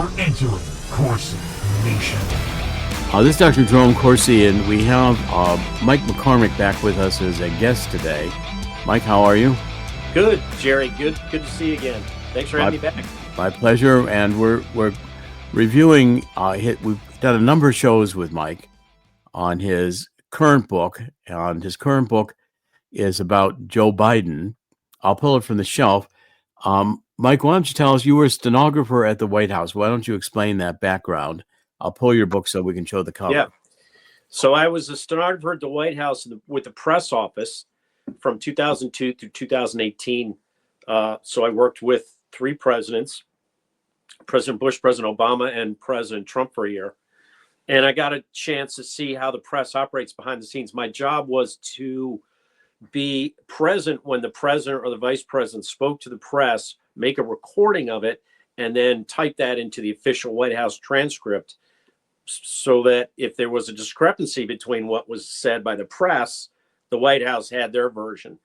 You're entering Corsi Nation. This is Dr. Jerome Corsi, and we have Mike McCormick back with us as a guest today. Mike, how are you? Good, Jerry. Good to see you again. Thanks for having me back. My pleasure. And we're reviewing. We've done a number of shows with Mike on his current book, and his current book is about Joe Biden. I'll pull it from the shelf. Mike, why don't you tell us, you were a stenographer at the White House. Why don't you explain that background? I'll pull your book so we can show the cover. Yeah. So I was a stenographer at the White House with the press office from 2002 through 2018. So I worked with three presidents, President Bush, President Obama, and President Trump for a year. And I got a chance to see how the press operates behind the scenes. My job was to be present when the president or the vice president spoke to the press, make a recording of it, and then type that into the official White House transcript so that if there was a discrepancy between what was said by the press, the White House had their version.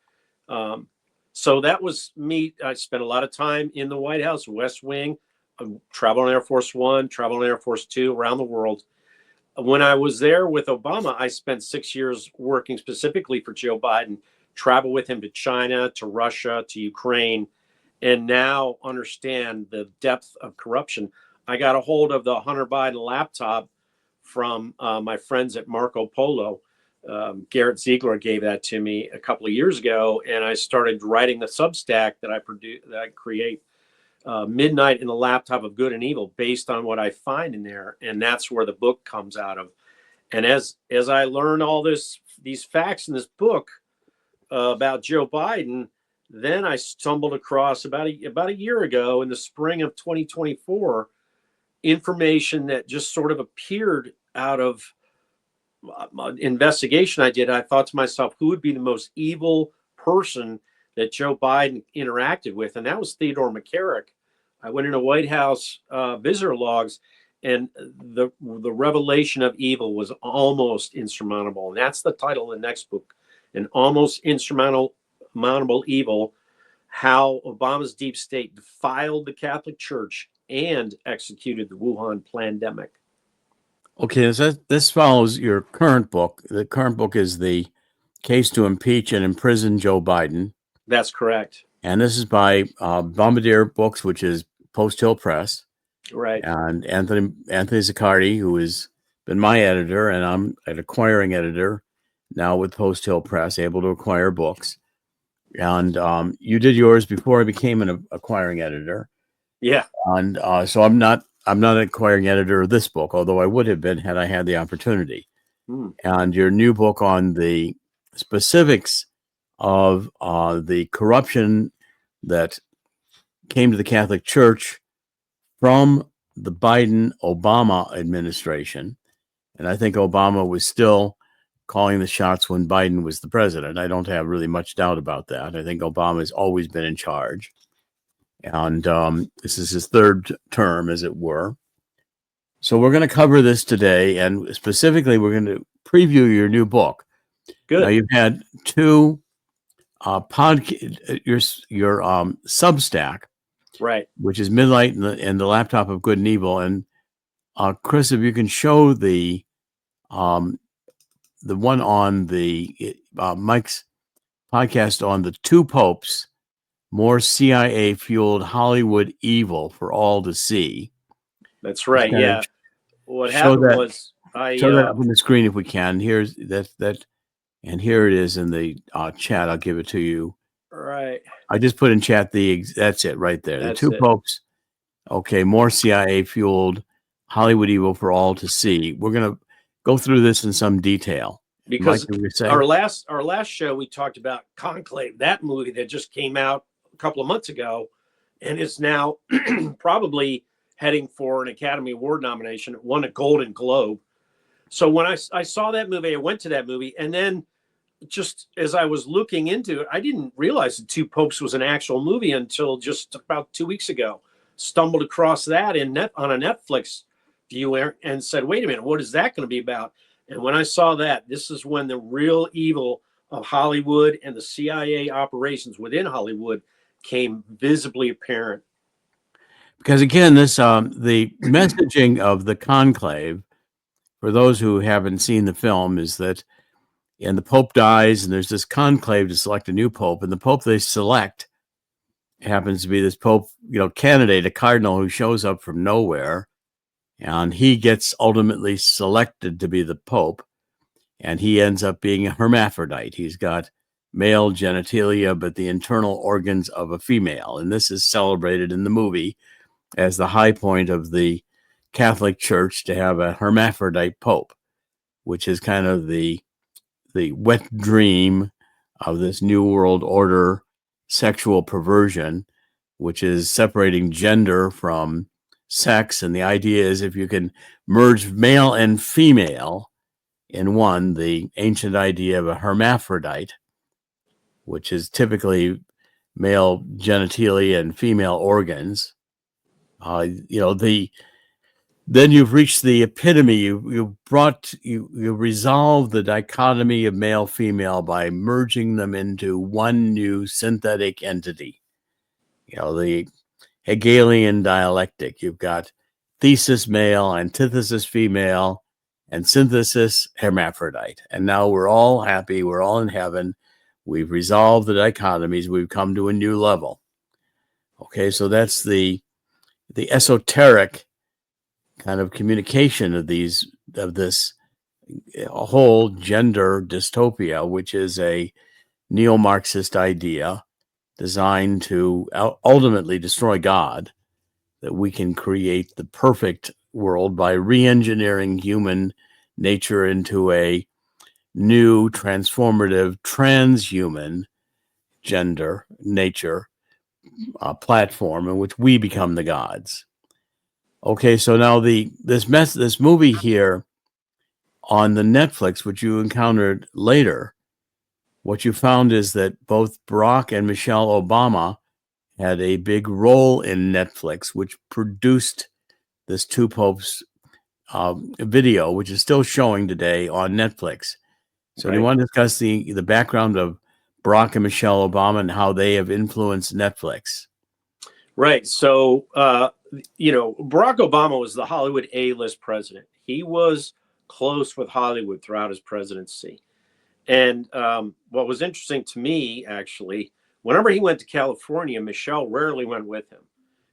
So that was me. I spent a lot of time in the White House, West Wing, traveled on Air Force One, traveled on Air Force Two, around the world. When I was there with Obama, I spent 6 years working specifically for Joe Biden, travel with him to China, to Russia, to Ukraine, and now understand the depth of corruption. I got a hold of the Hunter Biden laptop from my friends at Marco Polo. Garrett Ziegler gave that to me a couple of years ago, and I started writing the Substack that I create. Midnight in the Laptop of Good and Evil, based on what I find in there, and that's where the book comes out of. And as I learned all these facts in this book about Joe Biden, then I stumbled across about a year ago, in the spring of 2024, information that just sort of appeared out of investigation I did. I thought to myself, who would be the most evil person that Joe Biden interacted with? And that was Theodore McCarrick. I went into White House visitor logs, and the revelation of evil was almost insurmountable. And that's the title of the next book, An Almost Insurmountable Evil, How Obama's Deep State Defiled the Catholic Church and Executed the Wuhan Plandemic. Okay, so this follows your current book. The current book is The Case to Impeach and Imprison Joe Biden. That's correct. And this is by Bombardier Books, which is Post Hill Press. Right. And Anthony Zaccardi, who has been my editor, and I'm an acquiring editor now with Post Hill Press, able to acquire books. And you did yours before I became an acquiring editor. Yeah. And so I'm not an acquiring editor of this book, although I would have been had I had the opportunity. And your new book on the specifics of the corruption that came to the Catholic Church from the Biden-Obama administration. And I think Obama was still calling the shots when Biden was the president. I don't have really much doubt about that. I think Obama has always been in charge. And this is his third term, as it were. So we're going to cover this today, and specifically we're going to preview your new book. Good. Now, you've had two your Substack, right, which is Midnight in the Laptop of Good and Evil. And Chris, if you can show the one on the Mike's podcast on the two popes, more CIA-fueled Hollywood evil for all to see. That's right. Yeah. What happened was show that up on the screen if we can. Here's that. And here it is in the chat. I'll give it to you. Right. I just put in chat that's it right there. That's the two popes. Okay, more CIA-fueled Hollywood evil for all to see. We're going to go through this in some detail. Because our last show, we talked about Conclave, that movie that just came out a couple of months ago and is now probably heading for an Academy Award nomination. It won a Golden Globe. So when I saw that movie, I went to that movie, and then just as I was looking into it, I didn't realize The Two Popes was an actual movie until just about 2 weeks ago. Stumbled across that on a Netflix viewer and said, wait a minute, what is that going to be about? And when I saw that, this is when the real evil of Hollywood and the CIA operations within Hollywood came visibly apparent. Because again, this the messaging of the conclave, for those who haven't seen the film, is that and the Pope dies, and there's this conclave to select a new Pope, and the Pope they select happens to be this Pope, candidate, a cardinal who shows up from nowhere, and he gets ultimately selected to be the Pope, and he ends up being a hermaphrodite. He's got male genitalia, but the internal organs of a female, and this is celebrated in the movie as the high point of the Catholic Church to have a hermaphrodite Pope, which is kind of the wet dream of this New World Order sexual perversion, which is separating gender from sex. And the idea is if you can merge male and female in one, the ancient idea of a hermaphrodite, which is typically male genitalia and female organs, then you've reached the epitome. You resolve the dichotomy of male female by merging them into one new synthetic entity. The Hegelian dialectic. You've got thesis male, antithesis female, and synthesis hermaphrodite. And now we're all happy. We're all in heaven. We've resolved the dichotomies. We've come to a new level. Okay, so that's the esoteric kind of communication of this whole gender dystopia, which is a neo-Marxist idea designed to ultimately destroy God, that we can create the perfect world by re-engineering human nature into a new transformative transhuman gender nature platform in which we become the gods. Okay, so now this movie here on the Netflix, which you encountered later, what you found is that both Barack and Michelle Obama had a big role in Netflix, which produced this Two Popes video, which is still showing today on Netflix. So do you want to discuss the background of Barack and Michelle Obama and how they have influenced Netflix? Right. So, Barack Obama was the Hollywood A-list president. He was close with Hollywood throughout his presidency. And what was interesting to me, actually, whenever he went to California, Michelle rarely went with him.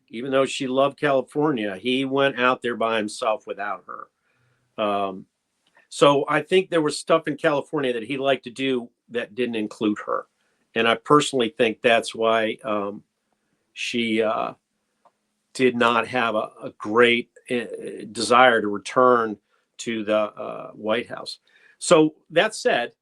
Even though she loved California, he went out there by himself without her. So I think there was stuff in California that he liked to do that didn't include her. And I personally think that's why she did not have a great desire to return to the White House. So that said,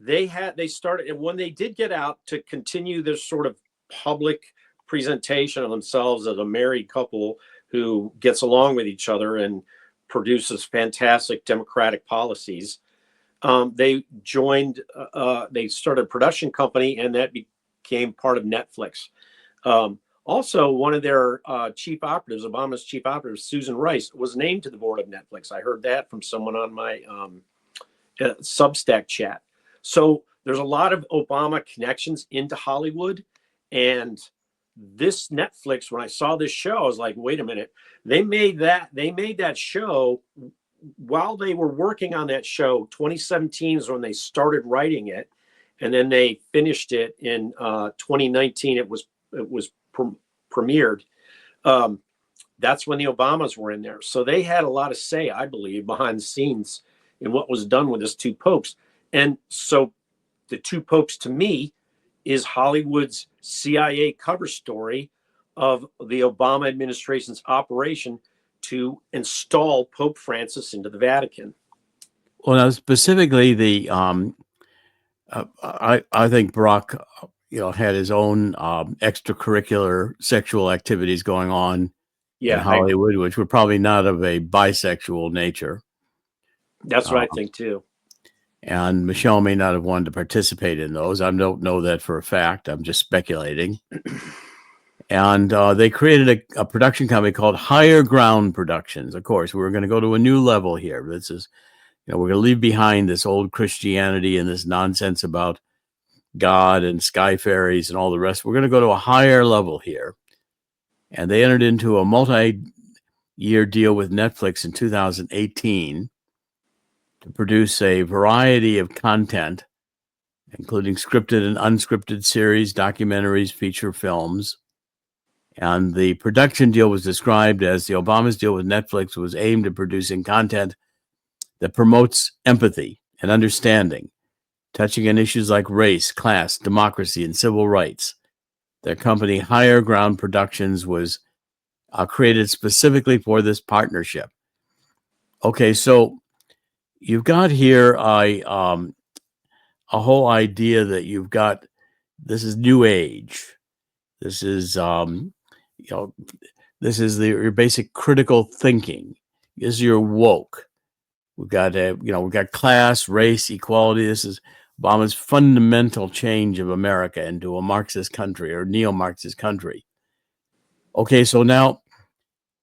they started, and when they did get out to continue this sort of public presentation of themselves as a married couple who gets along with each other and produces fantastic democratic policies, they started a production company, and that became part of Netflix. Also, one of their chief operatives, Obama's chief operative, Susan Rice, was named to the board of Netflix. I heard that from someone on my Substack chat. So there's a lot of Obama connections into Hollywood. And this Netflix, when I saw this show, I was like, wait a minute. They made that show while they were working on that show. 2017 is when they started writing it. And then they finished it in 2019. It was premiered. That's when the Obamas were in there. So they had a lot of say, I believe, behind the scenes in what was done with his two popes. And so the Two Popes, to me, is Hollywood's CIA cover story of the Obama administration's operation to install Pope Francis into the Vatican. Well, now specifically, I think Barack, had his own extracurricular sexual activities going on in Hollywood, which were probably not of a bisexual nature. That's what I think too. And Michelle may not have wanted to participate in those. I don't know that for a fact. I'm just speculating. And they created a production company called Higher Ground Productions. Of course, we're going to go to a new level here. This is, we're going to leave behind this old Christianity and this nonsense about God and sky fairies and all the rest. We're going to go to a higher level here. and they entered into a multi-year deal with Netflix in 2018 to produce a variety of content, including scripted and unscripted series, documentaries, feature films. And the production deal was described as the Obama's deal with Netflix was aimed at producing content that promotes empathy and understanding, touching on issues like race, class, democracy, and civil rights. Their company, Higher Ground Productions, was created specifically for this partnership. Okay, so you've got here a whole idea that you've got. This is New Age. This is this is your basic critical thinking. This is your woke. We've got we've got class, race, equality. This is Obama's fundamental change of America into a Marxist country or neo-Marxist country. Okay, so now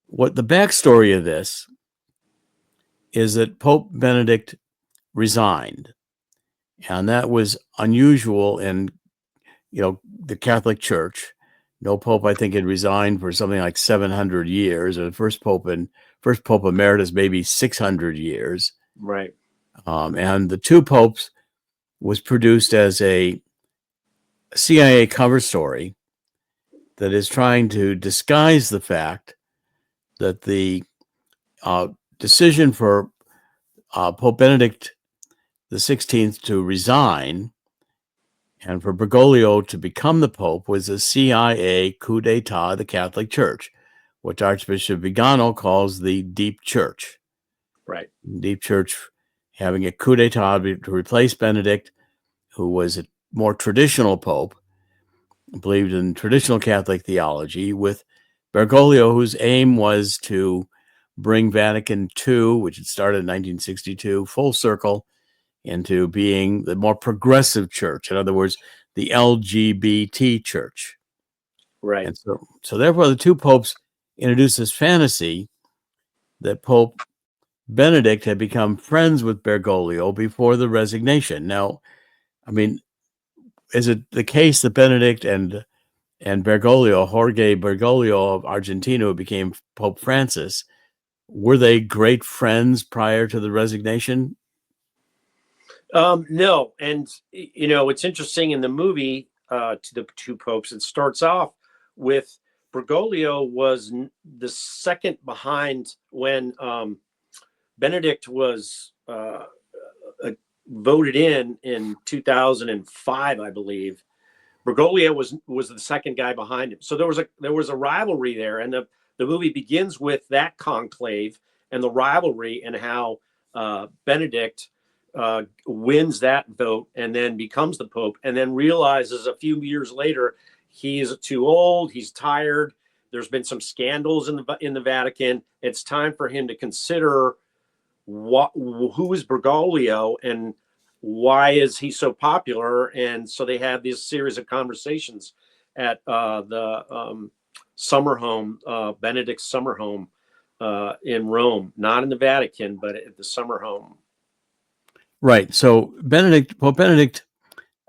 what the backstory of this is that Pope Benedict resigned, and that was unusual in the Catholic Church. No pope, I think, had resigned for something like 700 years, or the first pope emeritus maybe 600 years. Right. And the two popes was produced as a CIA cover story that is trying to disguise the fact that the decision for Pope Benedict XVI to resign and for Bergoglio to become the Pope was a CIA coup d'etat of the Catholic Church, which Archbishop Vigano calls the Deep Church. Right. Deep Church having a coup d'etat to replace Benedict, who was a more traditional Pope, believed in traditional Catholic theology, with Bergoglio, whose aim was to bring Vatican II, which had started in 1962, full circle into being the more progressive church. In other words, the LGBT church. Right. And so therefore, the two popes introduced this fantasy that Pope Benedict had become friends with Bergoglio before the resignation. Now, I mean, is it the case that Benedict and Bergoglio, Jorge Bergoglio of Argentina, who became Pope Francis, were they great friends prior to the resignation? No. And, it's interesting in the movie, to the two popes, it starts off with Bergoglio was the second behind when Benedict was voted in 2005, I believe. Bergoglio was the second guy behind him. So there was a rivalry there, and the movie begins with that conclave and the rivalry and how Benedict wins that vote and then becomes the Pope, and then realizes a few years later he's too old, he's tired. There's been some scandals in the Vatican. It's time for him to consider who is Bergoglio and why is he so popular. And so they have this series of conversations at the summer home, Benedict's summer home in Rome, not in the Vatican, but at the summer home. Right. So Pope Benedict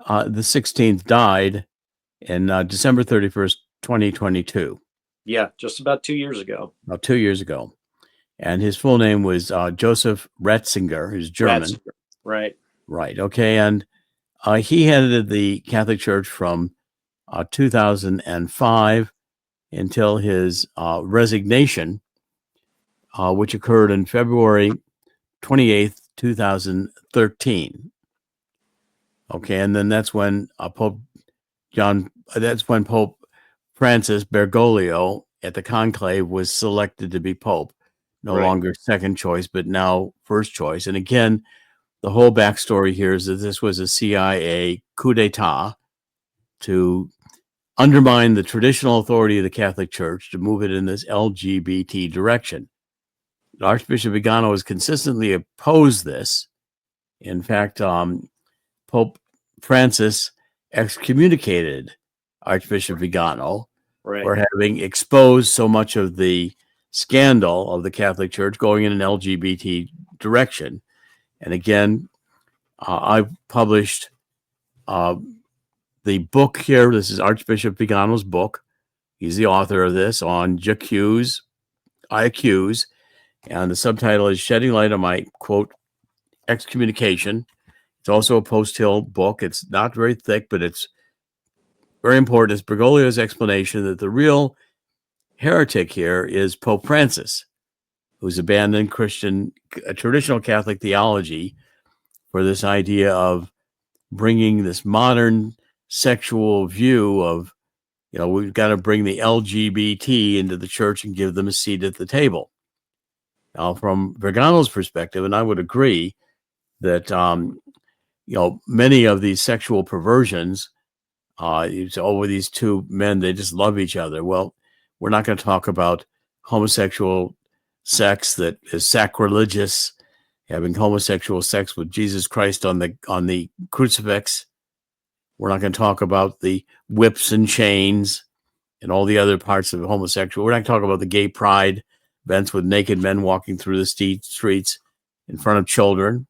the 16th died in December 31st, 2022. Yeah, just about 2 years ago. About 2 years ago. And his full name was Joseph Ratzinger, who's German. Ratzinger. Right. Right. Okay. And he headed the Catholic Church from 2005 until his resignation, which occurred on February 28th, 2013. Okay. And then that's when Pope Francis Bergoglio at the conclave was selected to be Pope. No longer second choice, but now first choice. And again, the whole backstory here is that this was a CIA coup d'etat to undermine the traditional authority of the Catholic Church, to move it in this LGBT direction. Archbishop Vigano has consistently opposed this. In fact, Pope Francis excommunicated Archbishop Vigano for having exposed so much of the scandal of the Catholic Church going in an LGBT direction. And again, I've published the book here. This is Archbishop Vigano's book, He's the author of this on J'accuse, I Accuse, and the subtitle is Shedding Light on My, quote, excommunication. It's also a post-Hill book. It's not very thick, but it's very important. It's Bergoglio's explanation that the real heretic here is Pope Francis, who's abandoned traditional Catholic theology for this idea of bringing this modern sexual view of, we've got to bring the LGBT into the church and give them a seat at the table. Now, from Bergoglio's perspective, and I would agree that, many of these sexual perversions, you say, oh, these two men, they just love each other. Well, we're not going to talk about homosexual sex that is sacrilegious, having homosexual sex with Jesus Christ on the crucifix. We're not going to talk about the whips and chains and all the other parts of homosexual. We're not going to talk about the gay pride events with naked men walking through the streets in front of children.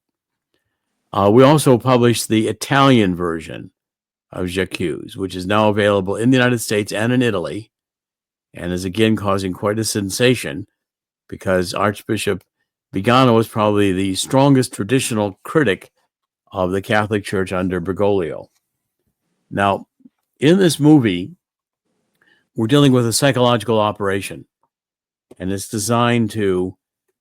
We also published the Italian version of J'accuse, which is now available in the United States and in Italy, and is again causing quite a sensation because Archbishop Vigano is probably the strongest traditional critic of the Catholic Church under Bergoglio. Now, in this movie, we're dealing with a psychological operation, and it's designed to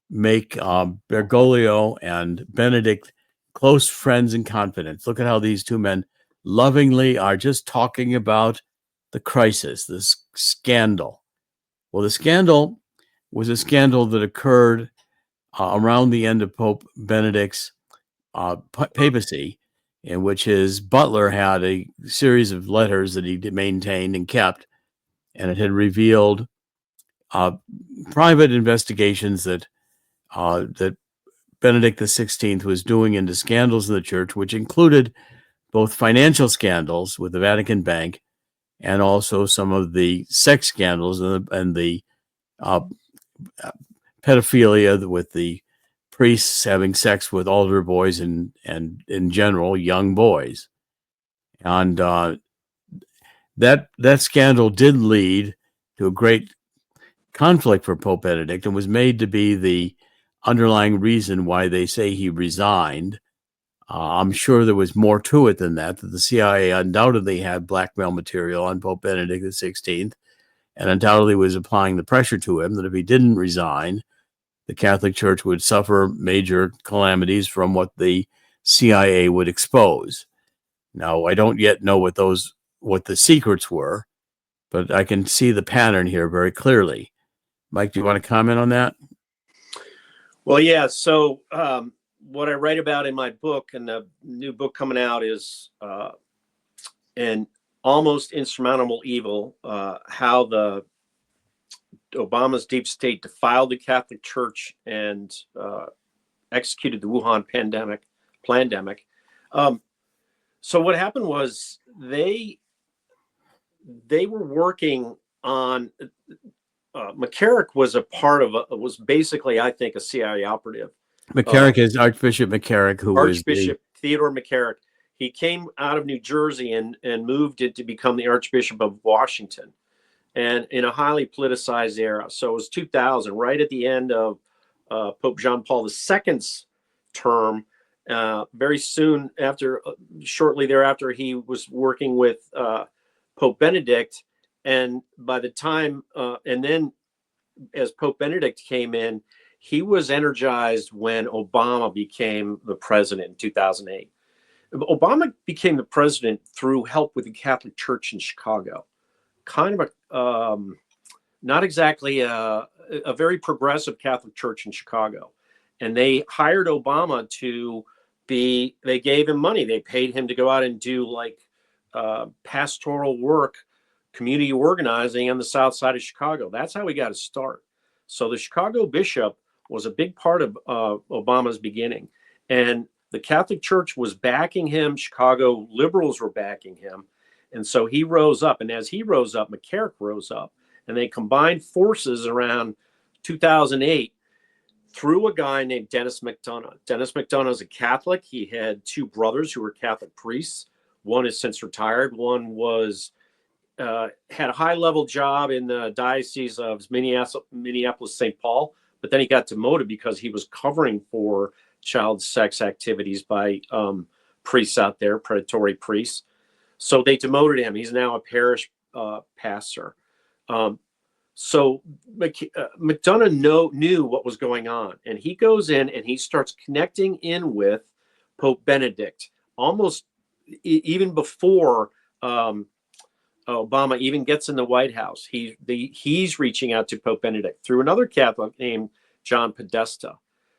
make Bergoglio and Benedict close friends and confidants. Look at how these two men lovingly are just talking about the crisis, this scandal. Well, the scandal was a scandal that occurred around the end of Pope Benedict's papacy, in which his butler had a series of letters that he maintained and kept, and it had revealed private investigations that Benedict XVI was doing into scandals in the church, which included both financial scandals with the Vatican Bank and also some of the sex scandals and the pedophilia with the priests having sex with altar boys and in general young boys. And that scandal did lead to a great conflict for Pope Benedict and was made to be the underlying reason why they say he resigned. I'm sure there was more to it than that the CIA undoubtedly had blackmail material on Pope Benedict XVI and undoubtedly was applying the pressure to him that if he didn't resign, the Catholic Church would suffer major calamities from what the CIA would expose. Now, I don't yet know what the secrets were, but I can see the pattern here very clearly. Mike, do you want to comment on that? Well, yeah. So what I write about in my book, and the new book coming out, is an almost insurmountable evil, how the Obama's deep state defiled the Catholic Church and executed the Wuhan pandemic. So what happened was they were working on. McCarrick was was basically, I think, a CIA operative. McCarrick is Archbishop McCarrick, who Archbishop Theodore McCarrick. He came out of New Jersey and moved it to become the Archbishop of Washington, and in a highly politicized era. So it was 2000, right at the end of Pope John Paul II's term. Very soon after, shortly thereafter, he was working with Pope Benedict. And by the time, and then as Pope Benedict came in, he was energized when Obama became the president in 2008. Obama became the president through help with the Catholic Church in Chicago. Kind of not exactly a very progressive Catholic church in Chicago. And they hired Obama they gave him money. They paid him to go out and do pastoral work, community organizing on the south side of Chicago. That's how he got his start. So the Chicago bishop was a big part of Obama's beginning. And the Catholic Church was backing him. Chicago liberals were backing him. And so he rose up. And as he rose up, McCarrick rose up. And they combined forces around 2008 through a guy named Dennis McDonough. Dennis McDonough is a Catholic. He had two brothers who were Catholic priests. One is since retired. One was had a high-level job in the Diocese of Minneapolis, St. Paul, but then he got demoted because he was covering for child sex activities by priests out there, predatory priests. So they demoted him. He's now a parish pastor. So McDonough knew what was going on, and he goes in and he starts connecting in with Pope Benedict almost even before Obama even gets in the White House. He's reaching out to Pope Benedict through another Catholic named John Podesta.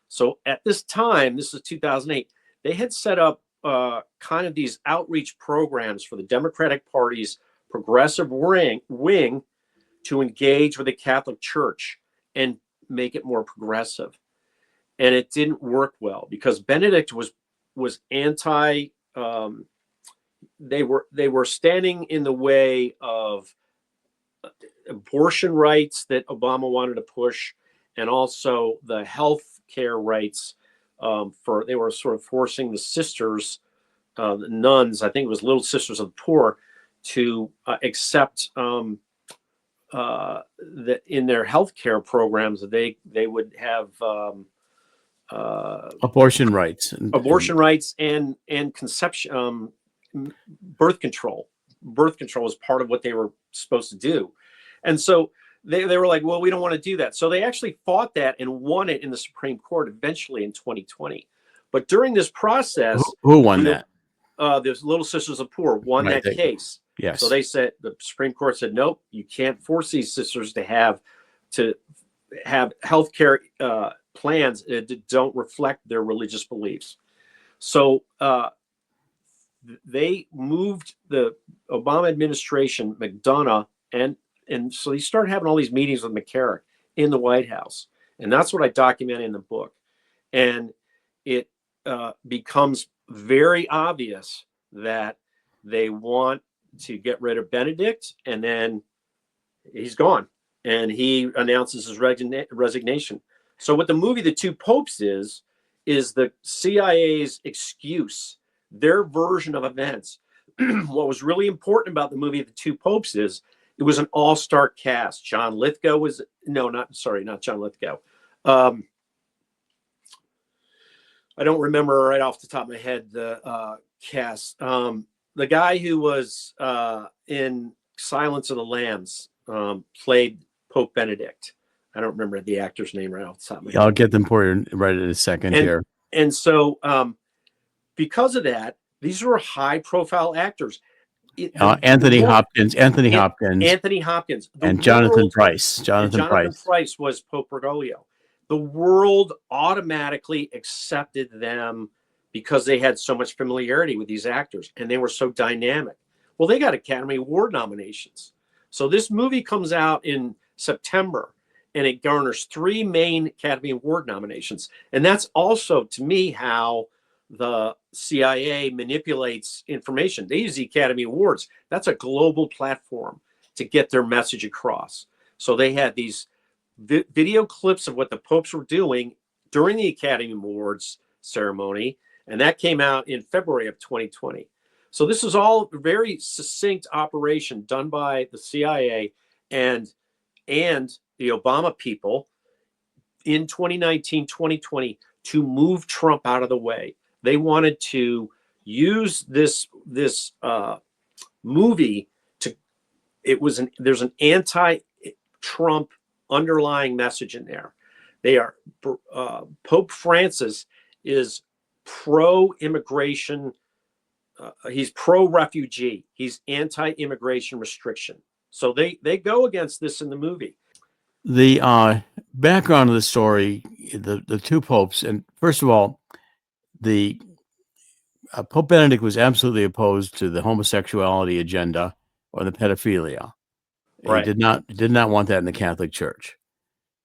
So at this time, this is 2008, they had set up kind of these outreach programs for the Democratic Party's progressive wing to engage with the Catholic Church and make it more progressive. And it didn't work well because Benedict was anti. They were standing in the way of abortion rights that Obama wanted to push, and also the health care rights. They were sort of forcing the sisters, the nuns, I think it was Little Sisters of the Poor, to accept that in their health care programs that they would have abortion rights, rights and conception, birth control. Birth control was part of what they were supposed to do, and so they were like, well, we don't want to do that. So they actually fought that and won it in the Supreme Court eventually in 2020. But during this process, who won that? There's Little Sisters of the Poor won that case. Yes. So they said, the Supreme Court said, nope, you can't force these sisters to have healthcare plans that don't reflect their religious beliefs. So they moved the Obama administration, McDonough, and so they started having all these meetings with McCarrick in the White House. And that's what I document in the book. And it becomes very obvious that they want to get rid of Benedict, and then he's gone. And he announces his resignation. So what the movie The Two Popes is the CIA's excuse, their version of events. What was really important about the movie The Two Popes is it was an all-star cast. John Lithgow was not John Lithgow. I don't remember right off the top of my head the cast. The guy who was in Silence of the Lambs played Pope Benedict. I don't remember the actor's name right off the top of my head. I'll get them for you right in a second here. And so because of that, these were high-profile actors. Anthony Hopkins, and Jonathan Price. Jonathan Price was Pope Bergoglio. The world automatically accepted them because they had so much familiarity with these actors and they were so dynamic. Well, they got Academy Award nominations. So this movie comes out in September and it garners 3 main Academy Award nominations. And that's also, to me, how the CIA manipulates information. They use the Academy Awards. That's a global platform to get their message across. So they had these video clips of what the popes were doing during the Academy Awards ceremony, and that came out in February of 2020. So this is all a very succinct operation done by the CIA and the Obama people in 2019, 2020 to move Trump out of the way. They wanted to use this movie to. There's an anti-Trump underlying message in there. They are Pope Francis is pro-immigration. He's pro-refugee. He's anti-immigration restriction. So they go against this in the movie. The background of the story, the two popes, and first of all, the Pope Benedict was absolutely opposed to the homosexuality agenda or the pedophilia. Right. He did not want that in the Catholic Church,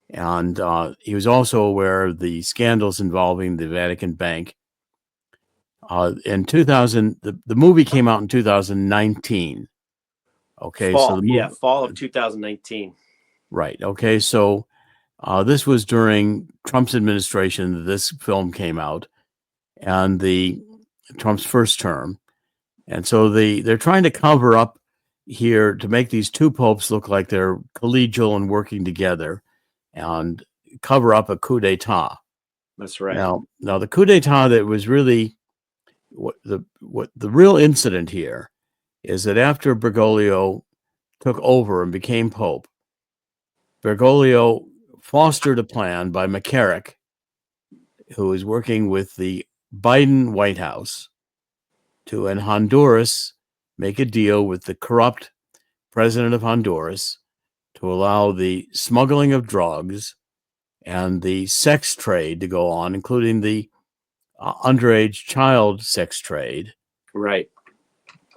and he was also aware of the scandals involving the Vatican Bank. In 2000, the movie came out in 2019. Okay, fall of 2019. Right. Okay, so this was during Trump's administration that this film came out, and Trump's first term, and so they're trying to cover up, here to make these two popes look like they're collegial and working together and cover up a coup d'etat. That's right. Now the coup d'etat that was really what the real incident here is that after Bergoglio took over and became pope, Bergoglio fostered a plan by McCarrick, who was working with the Biden White House, to, in Honduras, make a deal with the corrupt president of Honduras to allow the smuggling of drugs and the sex trade to go on, including the underage child sex trade, Right.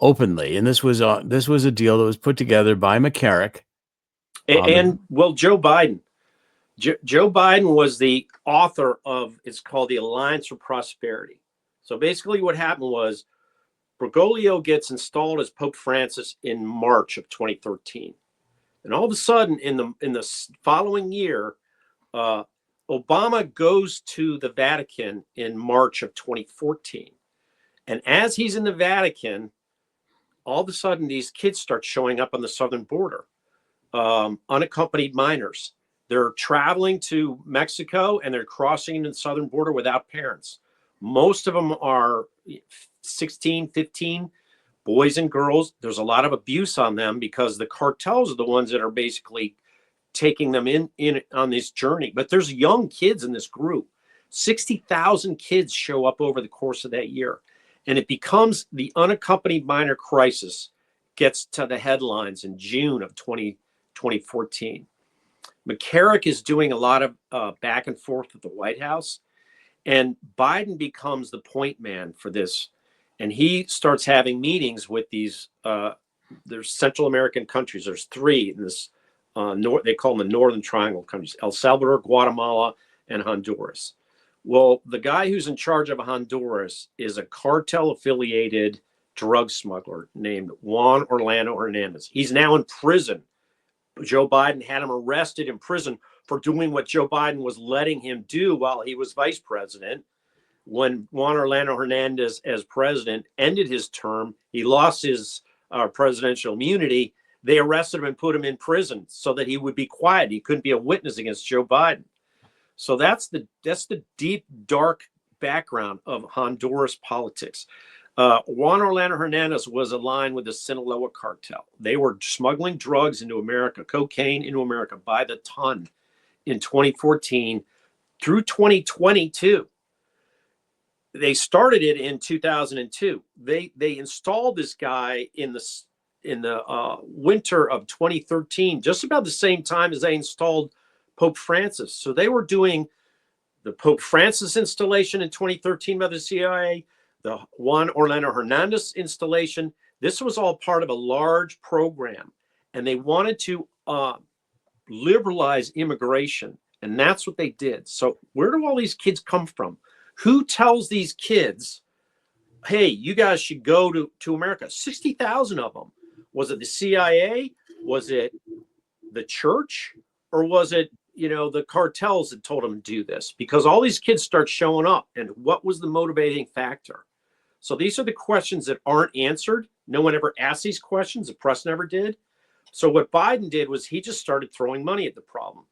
openly. And this was a deal that was put together by McCarrick. And Joe Biden. Joe Biden was the author of, it's called the Alliance for Prosperity. So basically what happened was Bergoglio gets installed as Pope Francis in March of 2013. And all of a sudden in the following year, Obama goes to the Vatican in March of 2014. And as he's in the Vatican, all of a sudden these kids start showing up on the southern border, unaccompanied minors. They're traveling to Mexico and they're crossing into the southern border without parents. Most of them are 16, 15, boys and girls. There's a lot of abuse on them because the cartels are the ones that are basically taking them in on this journey. But there's young kids in this group. 60,000 kids show up over the course of that year. And it becomes the unaccompanied minor crisis, gets to the headlines in June of 2014. McCarrick is doing a lot of back and forth with the White House, and Biden becomes the point man for this. And he starts having meetings with these, there's Central American countries. There's three in this, they call them the Northern Triangle countries, El Salvador, Guatemala, and Honduras. Well, the guy who's in charge of Honduras is a cartel-affiliated drug smuggler named Juan Orlando Hernandez. He's now in prison. Joe Biden had him arrested in prison for doing what Joe Biden was letting him do while he was vice president. When Juan Orlando Hernandez, as president, ended his term, he lost his presidential immunity. They arrested him and put him in prison so that he would be quiet. He couldn't be a witness against Joe Biden. So that's the deep, dark background of Honduras politics. Juan Orlando Hernandez was aligned with the Sinaloa cartel. They were smuggling drugs into America, cocaine into America by the ton in 2014 through 2022. They started it in 2002. They installed this guy in the winter of 2013, just about the same time as they installed Pope Francis. So they were doing the Pope Francis installation in 2013 by the CIA, the Juan Orlando Hernandez installation. This was all part of a large program, and they wanted to liberalize immigration, and that's what they did. So where do all these kids come from? Who tells these kids, hey, you guys should go to America? 60,000 of them. Was it the CIA? Was it the church? Or was it, the cartels that told them to do this? Because all these kids start showing up. And what was the motivating factor? So these are the questions that aren't answered. No one ever asked these questions. The press never did. So what Biden did was he just started throwing money at the problem.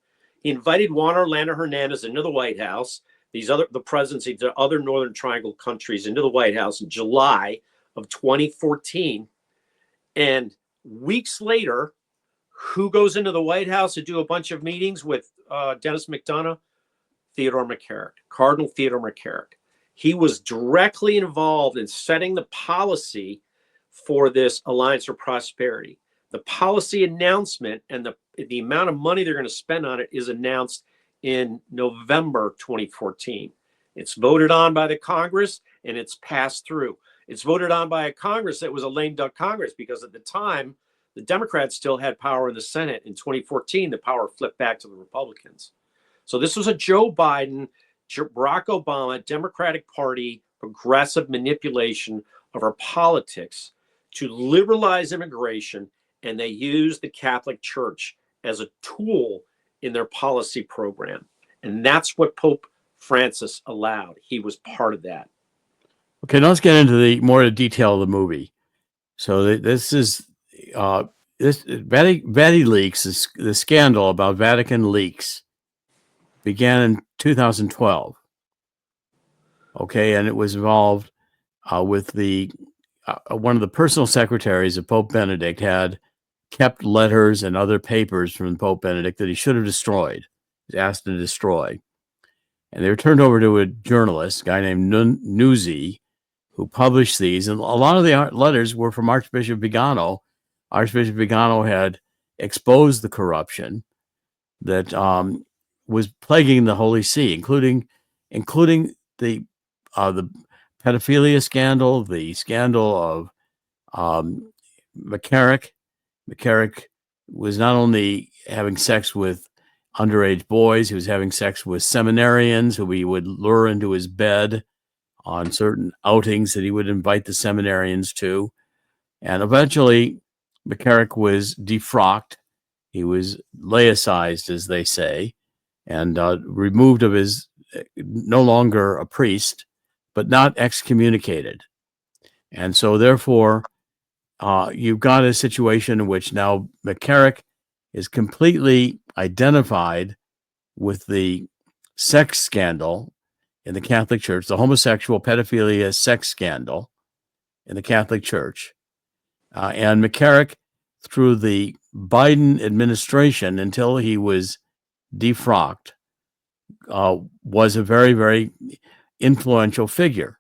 He invited Juan Orlando Hernandez into the White House, the presidents of the other Northern Triangle countries into the White House in July of 2014. And weeks later, who goes into the White House to do a bunch of meetings with Dennis McDonough? Theodore McCarrick, Cardinal Theodore McCarrick. He was directly involved in setting the policy for this Alliance for Prosperity. The policy announcement and the amount of money they're going to spend on it is announced in November 2014. It's voted on by the Congress and it's passed through. It's voted on by a Congress that was a lame duck Congress because at the time, the Democrats still had power in the Senate. In 2014, the power flipped back to the Republicans. So this was a Joe Biden, Barack Obama, Democratic Party, progressive manipulation of our politics to liberalize immigration, and they used the Catholic Church as a tool in their policy program. And that's what Pope Francis allowed. He was part of that. Okay, now let's get into the more detail of the movie. So this is this VatiLeaks, the scandal about Vatican leaks, began in 2012. Okay, and it was involved with the one of the personal secretaries of Pope Benedict had kept letters and other papers from Pope Benedict that he should have destroyed. He was asked to destroy, and they were turned over to a journalist, a guy named Nuzzi, who published these. And a lot of the letters were from Archbishop Vigano. Archbishop Vigano had exposed the corruption that was plaguing the Holy See, including the pedophilia scandal, the scandal of McCarrick. McCarrick was not only having sex with underage boys, he was having sex with seminarians who he would lure into his bed on certain outings that he would invite the seminarians to. And eventually, McCarrick was defrocked. He was laicized, as they say, and removed of his, no longer a priest, but not excommunicated. And so therefore, you've got a situation in which now McCarrick is completely identified with the sex scandal in the Catholic Church, the homosexual pedophilia sex scandal in the Catholic Church. And McCarrick, through the Biden administration, until he was defrocked, was a very, very influential figure.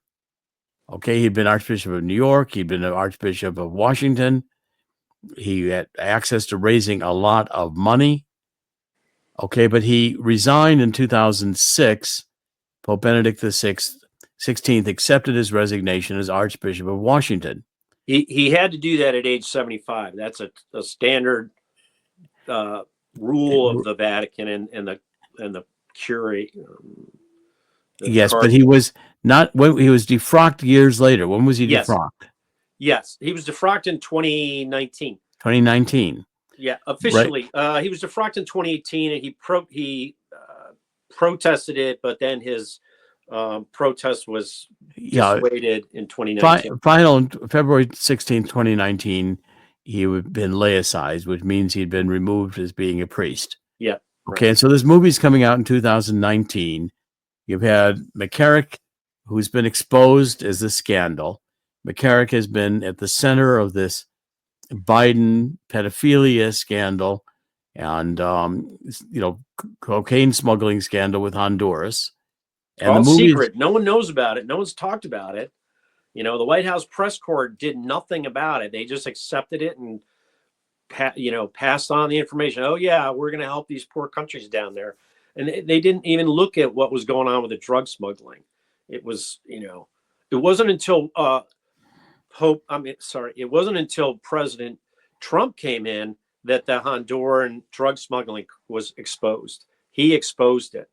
Okay, he'd been Archbishop of New York. He'd been an Archbishop of Washington. He had access to raising a lot of money. Okay, but he resigned in 2006. Pope Benedict XVI accepted his resignation as Archbishop of Washington. He had to do that at age 75. That's a standard rule of the Vatican and the curate. Yes, but he was not. When he was defrocked years later. When was he defrocked? Yes, he was defrocked in 2019. 2019. Yeah, officially. Right. He was defrocked in 2018, and he protested it, but then his protest was dissuaded in 2019. Final February 16, 2019, he had been laicized, which means he'd been removed as being a priest. Yeah. Okay, and so this movie's coming out in 2019. You've had McCarrick, who's been exposed as a scandal. McCarrick has been at the center of this Biden pedophilia scandal and, cocaine smuggling scandal with Honduras. And all secret. No one knows about it. No one's talked about it. You know, the White House press corps did nothing about it. They just accepted it and, passed on the information. Oh, yeah, we're going to help these poor countries down there. And they didn't even look at what was going on with the drug smuggling. It was, it wasn't until it wasn't until President Trump came in that the Honduran drug smuggling was exposed. He exposed it.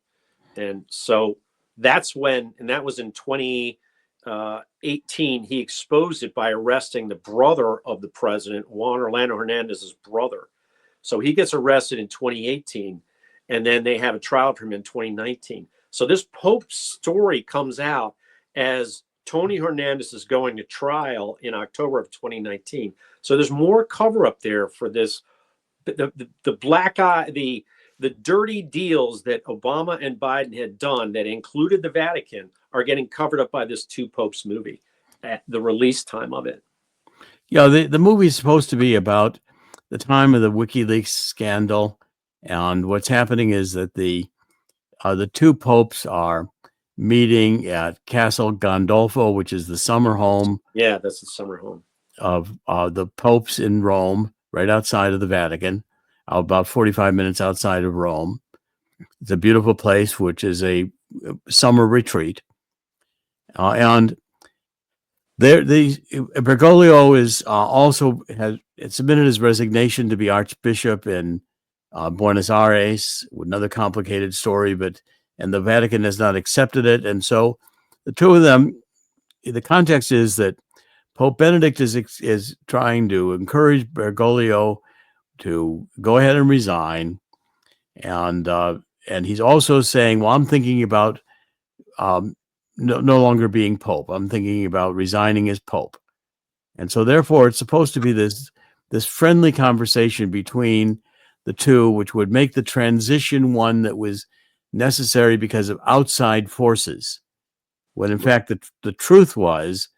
And so that's when, and that was in 2018, he exposed it by arresting the brother of the president, Juan Orlando Hernandez's brother. So he gets arrested in 2018. And then they have a trial for him in 2019. So this Pope story comes out as Tony Hernandez is going to trial in October of 2019. So there's more cover up there for this, the black eye, the dirty deals that Obama and Biden had done that included the Vatican are getting covered up by this Two Popes movie at the release time of it. Yeah, the movie is supposed to be about the time of the WikiLeaks scandal. And what's happening is that the two popes are meeting at Castle Gandolfo, which is the summer home. Yeah, that's the summer home of the popes in Rome, right outside of the Vatican, about 45 minutes outside of Rome. It's a beautiful place, which is a summer retreat. And Bergoglio is also has submitted his resignation to be Archbishop in Buenos Aires, another complicated story, and the Vatican has not accepted it. And so the two of them, the context is that Pope Benedict is trying to encourage Bergoglio to go ahead and resign. And he's also saying, well, I'm thinking about no longer being Pope. I'm thinking about resigning as Pope. And so therefore it's supposed to be this this friendly conversation between the two, which would make the transition one that was necessary because of outside forces. When in fact, the truth was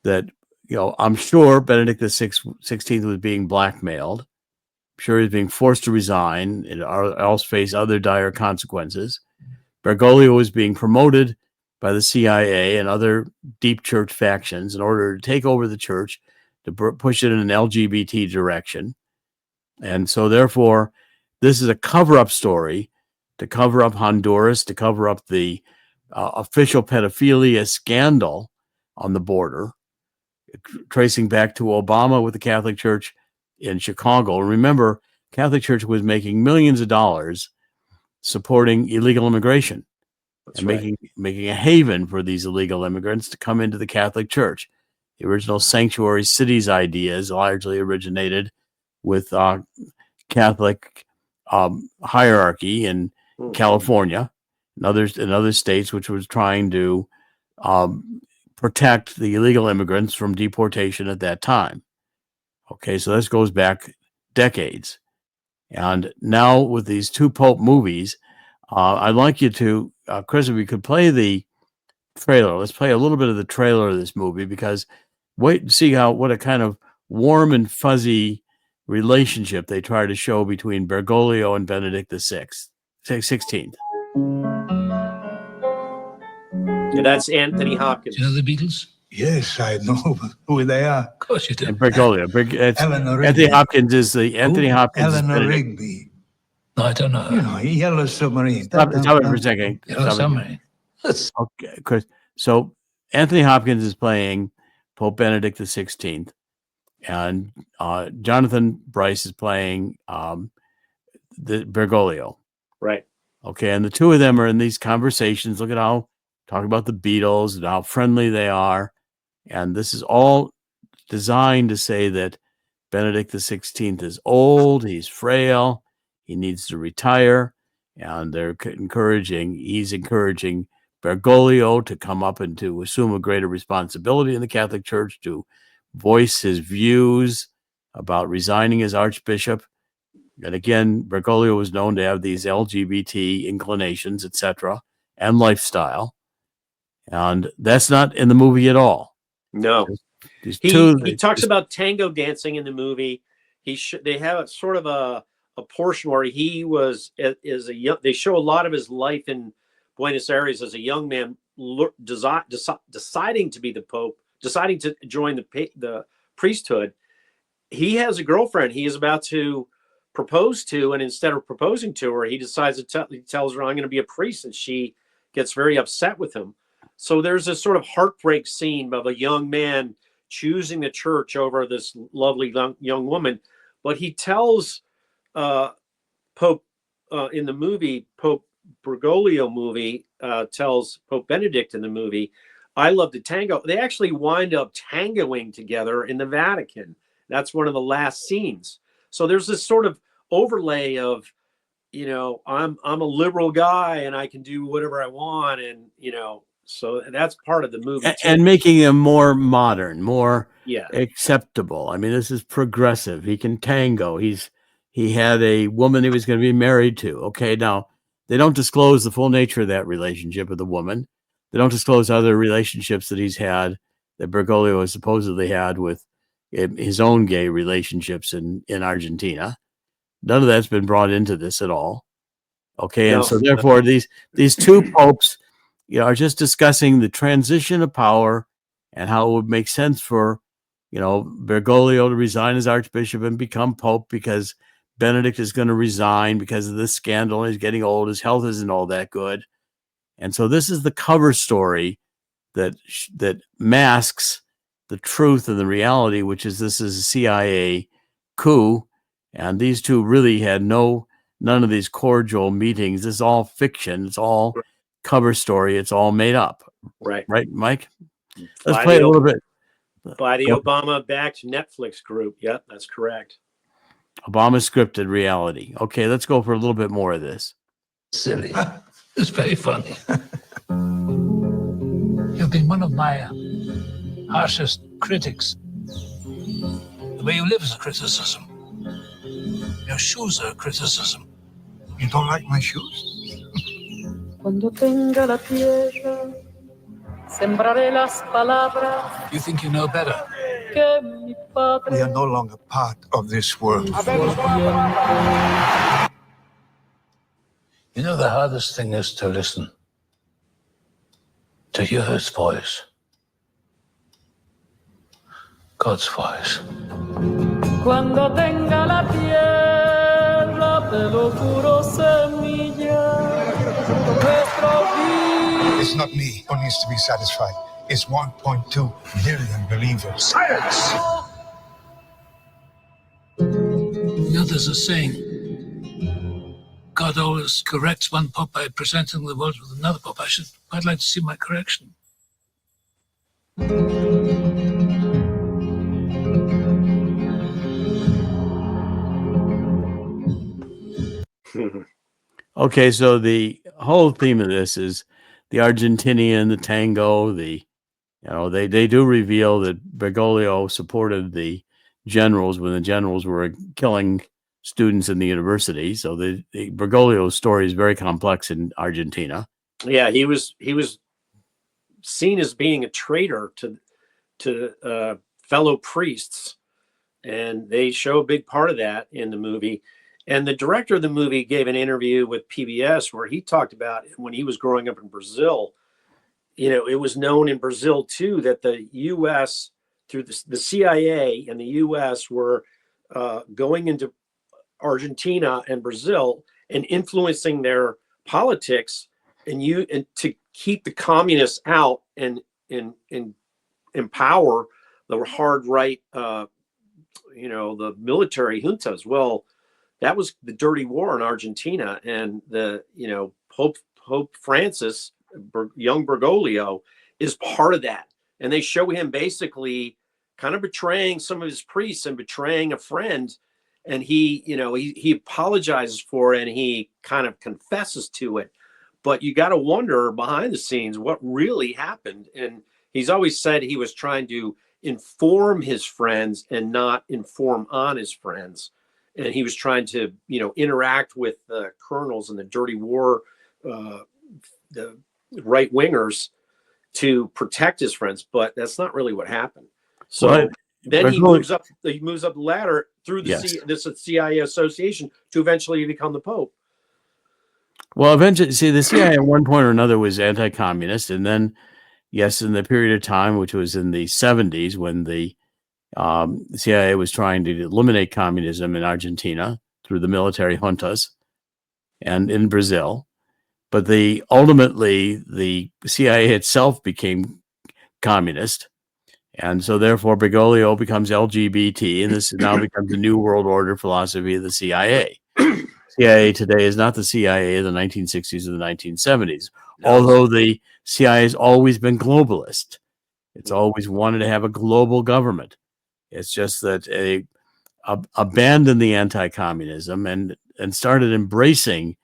that, I'm sure Benedict XVI was being blackmailed. I'm sure he was being forced to resign or else face other dire consequences. Bergoglio was being promoted by the CIA and other deep church factions in order to take over the church, to push it in an LGBT direction. And so therefore, this is a cover-up story to cover up Honduras, to cover up the official pedophilia scandal on the border, tracing back to Obama with the Catholic Church in Chicago. Remember, Catholic Church was making millions of dollars supporting illegal immigration. That's and making a haven for these illegal immigrants to come into the Catholic Church. The original sanctuary cities ideas largely originated with Catholic hierarchy in California and other states, which was trying to protect the illegal immigrants from deportation at that time. Okay, so this goes back decades. And now with these two Pope movies, I'd like you to, Chris, if we could play the trailer. Let's play a little bit of the trailer of this movie, because wait and see what a kind of warm and fuzzy relationship they try to show between Bergoglio and Benedict XVI. Yeah, that's Anthony Hopkins. Do you know the Beatles? Yes, I know who they are. Of course you do. And Bergoglio. Eleanor Anthony Rigby. Hopkins is the Anthony Hopkins. Eleanor Rigby. No, I don't know. You know, Yellow Submarine. Stop it for a second. Yellow Submarine. Okay, Chris. So Anthony Hopkins is playing Pope Benedict XVI, and Jonathan Bryce is playing the Bergoglio. Right. Okay, and the two of them are in these conversations. Look at how talking about the Beatles and how friendly they are, and this is all designed to say that Benedict XVI is old, he's frail, he needs to retire, and he's encouraging Bergoglio to come up and to assume a greater responsibility in the Catholic Church, to voice his views about resigning as archbishop. And again, Bergoglio was known to have these LGBT inclinations, etc., and lifestyle. And that's not in the movie at all. No. He talks about tango dancing in the movie. They have a sort of a portion where he was they show a lot of his life in Buenos Aires as a young man, deciding to be the Pope, deciding to join the priesthood. He has a girlfriend he is about to propose to, and instead of proposing to her, he decides to he tells her, "I'm going to be a priest," and she gets very upset with him. So there's this sort of heartbreak scene of a young man choosing the church over this lovely young woman. But he tells Pope in the movie, Pope Bergoglio movie, tells Pope Benedict in the movie, "I love to tango." They actually wind up tangoing together in the Vatican. That's one of the last scenes. So there's this sort of overlay of, I'm a liberal guy and I can do whatever I want, and so that's part of the movie too. And making him more modern, more acceptable. I mean, this is progressive. He can tango. He had a woman he was going to be married to. Okay, now they don't disclose the full nature of that relationship with the woman. They don't disclose other relationships that he's had, that Bergoglio has supposedly had with his own gay relationships in Argentina. None of that's been brought into this at all. Okay, and so therefore these two popes are just discussing the transition of power and how it would make sense for Bergoglio to resign as archbishop and become pope, because Benedict is going to resign because of this scandal. He's getting old. His health isn't all that good. And so this is the cover story that masks the truth and the reality, which is this is a CIA coup. And these two really had none of these cordial meetings. This is all fiction. It's all cover story. It's all made up. Right, Mike? Let's play a little bit. By the Obama-backed Netflix group. Yep, that's correct. Obama scripted reality. Okay, let's go for a little bit more of this. Silly. It's very funny. You've been one of my harshest critics. The way you live is a criticism. Your shoes are a criticism. You don't like my shoes? Cuando tenga la tierra, sembraré las palabras You think you know better. que mi padre. We are no longer part of this world. You know, the hardest thing is to listen, to hear his voice. God's voice. Cuando tenga la tierra, te lo juro, semilla. Nuestro fin. It's not me who needs to be satisfied. It's 1.2 billion believers. Silence! You know, there's a saying, God always corrects one pope by presenting the world with another pope. I should quite like to see my correction. Okay, so the whole theme of this is the Argentinian, the tango, they do reveal that Bergoglio supported the generals when the generals were killing students in the university. So the Bergoglio's story is very complex in Argentina. Yeah, he was seen as being a traitor to fellow priests, and they show a big part of that in the movie. And the director of the movie gave an interview with PBS where he talked about when he was growing up in Brazil. It was known in Brazil too that the U.S. through the CIA and the U.S. were going into Argentina and Brazil and influencing their politics and to keep the communists out and empower the hard right, the military juntas. Well, that was the dirty war in Argentina, and Pope Francis, young Bergoglio, is part of that. And they show him basically kind of betraying some of his priests and betraying a friend. And he apologizes for it and he kind of confesses to it. But you got to wonder behind the scenes what really happened. And he's always said he was trying to inform his friends and not inform on his friends. And he was trying to, interact with the colonels and the dirty war, the right wingers, to protect his friends. But that's not really what happened. So then he moves up the ladder through this CIA association to eventually become the Pope. Well, eventually, see, the CIA at one point or another was anti-communist, and then, yes, in the period of time, which was in the 70s, when the CIA was trying to eliminate communism in Argentina through the military juntas and in Brazil. But ultimately, the CIA itself became communist. And so therefore, Bergoglio becomes LGBT, and this now becomes the New World Order philosophy of the CIA. CIA today is not the CIA of the 1960s or the 1970s, although the CIA has always been globalist. It's always wanted to have a global government. It's just that abandoned the anti-communism and started embracing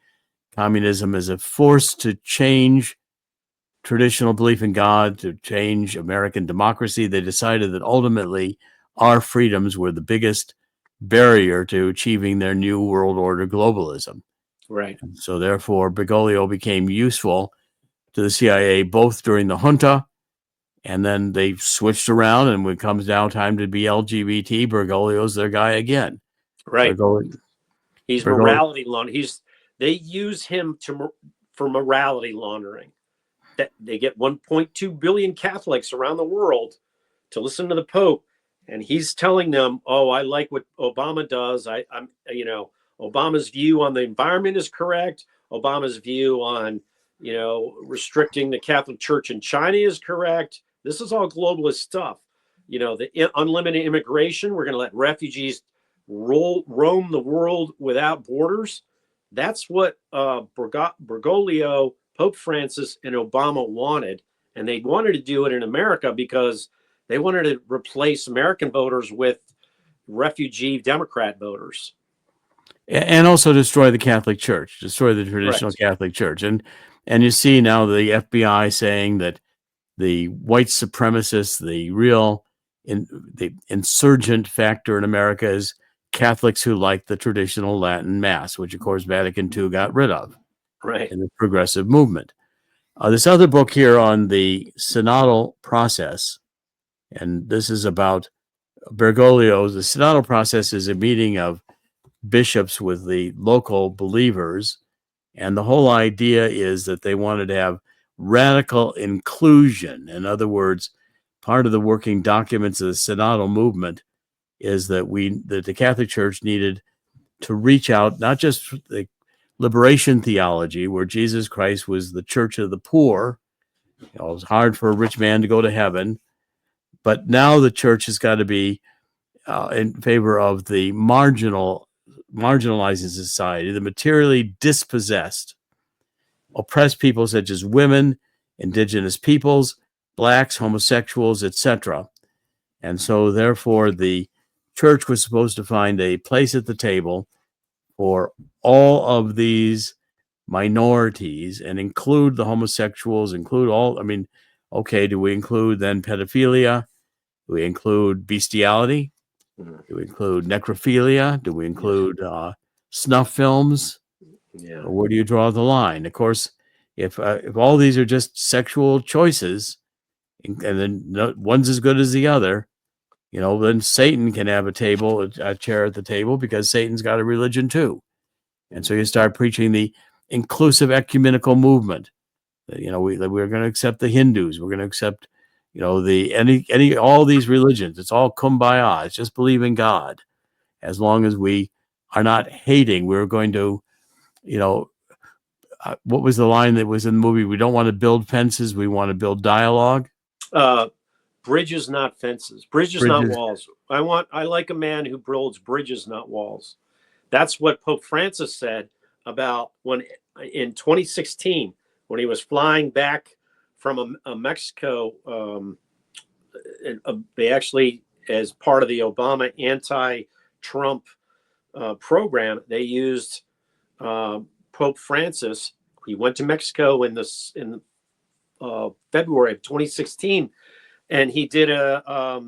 communism as a force to change traditional belief in God, to change American democracy. They decided that ultimately our freedoms were the biggest barrier to achieving their new world order globalism. Right. And so therefore, Bergoglio became useful to the CIA both during the junta, and then they switched around, and when it comes now time to be LGBT, Bergoglio's their guy again. Right. He's morality laundering. They use him for morality laundering. That they get 1.2 billion Catholics around the world to listen to the Pope, and he's telling them, "Oh, I like what Obama does. I'm Obama's view on the environment is correct. Obama's view on restricting the Catholic Church in China is correct. This is all globalist stuff. The unlimited immigration. We're going to let refugees roam the world without borders. That's what Bergoglio, Pope Francis, and Obama wanted. And they wanted to do it in America because they wanted to replace American voters with refugee Democrat voters. And also destroy the Catholic Church, destroy the traditional Catholic Church. And you see now the FBI saying that the white supremacists, the real the insurgent factor in America is Catholics who like the traditional Latin Mass, which of course Vatican II got rid of Right. in the progressive movement. This other book here on the synodal process, and this is about Bergoglio. The synodal process is a meeting of bishops with the local believers, and the whole idea is that they wanted to have radical inclusion. In other words, part of the working documents of the synodal movement is that the Catholic Church needed to reach out, not just the liberation theology, where Jesus Christ was the church of the poor. It was hard for a rich man to go to heaven, but now the church has got to be in favor of the marginalizing society, the materially dispossessed, oppressed people such as women, indigenous peoples, blacks, homosexuals, etc. And so therefore the church was supposed to find a place at the table for all of these minorities and include the homosexuals, include all, okay, do we include then pedophilia? Do we include bestiality? Do we include necrophilia? Do we include snuff films? Yeah. Or where do you draw the line? Of course, if all these are just sexual choices, and then one's as good as the other, then Satan can have a chair at the table, because Satan's got a religion too. And so you start preaching the inclusive ecumenical movement. We're going to accept the Hindus. We're going to accept, all these religions. It's all kumbaya. It's just believe in God. As long as we are not hating, we're going to, what was the line that was in the movie? We don't want to build fences. We want to build dialogue. Bridges, not fences. Bridges, not walls. I like a man who builds bridges, not walls. That's what Pope Francis said about when in 2016, when he was flying back from Mexico. They actually, as part of the Obama anti-Trump program, they used Pope Francis. He went to Mexico in February of 2016, and he did a